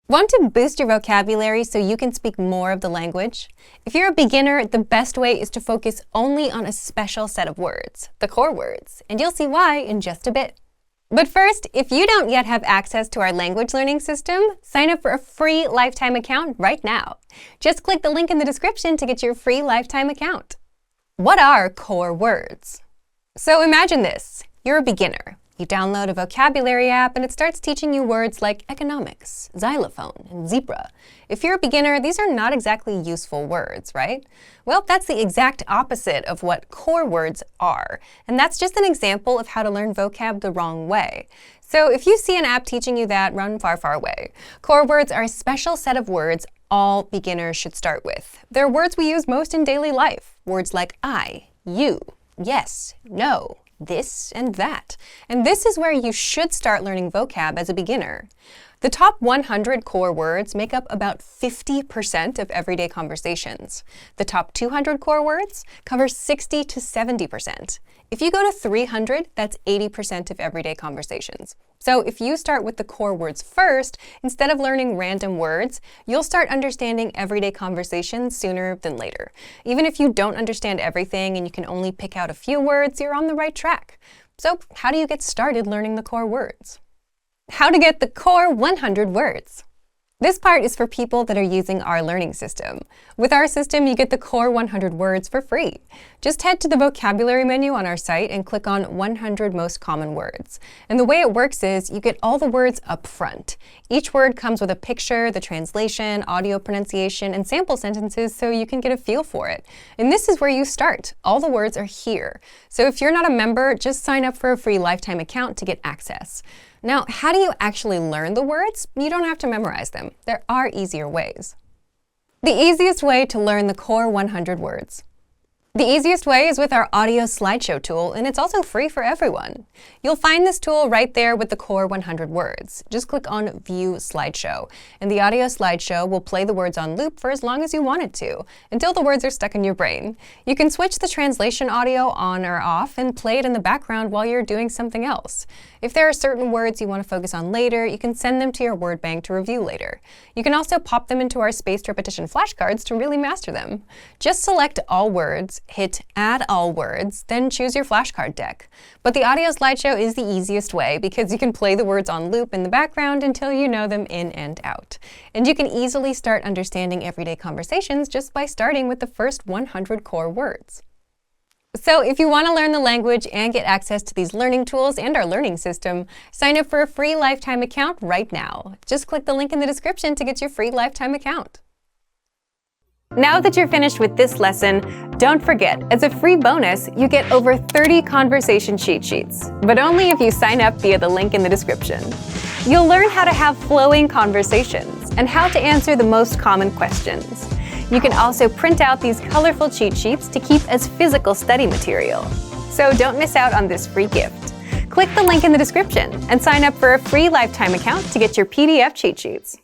Want to boost your vocabulary so you can speak more of the language? If you're a beginner, the best way is to focus only on a special set of words, the core words, and you'll see why in just a bit. But first, if you don't yet have access to our language learning system, sign up for a free lifetime account right now. Just click the link in the description to get your free lifetime account. What are core words? So imagine this. You're a beginner. You download a vocabulary app and it starts teaching you words like economics, xylophone, and zebra. If you're a beginner, these are not exactly useful words, right? Well, that's the exact opposite of what core words are. And that's just an example of how to learn vocab the wrong way. So if you see an app teaching you that, run far, far away. Core words are a special set of words all beginners should start with. They're words we use most in daily life. Words like I, you, yes, no, this and that. And this is where you should start learning vocab as a beginner. The top 100 core words make up about 50% of everyday conversations. The top 200 core words cover 60 to 70%. If you go to 300, that's 80% of everyday conversations. So if you start with the core words first, instead of learning random words, you'll start understanding everyday conversations sooner than later. Even if you don't understand everything and you can only pick out a few words, you're on the right track. So how do you get started learning the core words? How to get the core 100 words. This part is for people that are using our learning system. With our system, you get the core 100 words for free. Just head to the vocabulary menu on our site and click on 100 most common words. And the way it works is you get all the words up front. Each word comes with a picture, the translation, audio pronunciation, and sample sentences so you can get a feel for it. And this is where you start. All the words are here. So if you're not a member, just sign up for a free lifetime account to get access. Now, how do you actually learn the words? You don't have to memorize them. There are easier ways. The easiest way to learn the core 100 words. The easiest way is with our audio slideshow tool, and it's also free for everyone. You'll find this tool right there with the core 100 words. Just click on View Slideshow, and the audio slideshow will play the words on loop for as long as you want it to, until the words are stuck in your brain. You can switch the translation audio on or off and play it in the background while you're doing something else. If there are certain words you want to focus on later, you can send them to your word bank to review later. You can also pop them into our spaced repetition flashcards to really master them. Just select all words, hit Add All Words, then choose your flashcard deck. But the audio slideshow is the easiest way because you can play the words on loop in the background until you know them in and out. And you can easily start understanding everyday conversations just by starting with the first 100 core words. So if you want to learn the language and get access to these learning tools and our learning system, sign up for a free lifetime account right now. Just click the link in the description to get your free lifetime account. Now that you're finished with this lesson, don't forget, as a free bonus, you get over 30 conversation cheat sheets, but only if you sign up via the link in the description. You'll learn how to have flowing conversations and how to answer the most common questions. You can also print out these colorful cheat sheets to keep as physical study material. So don't miss out on this free gift. Click the link in the description and sign up for a free lifetime account to get your PDF cheat sheets.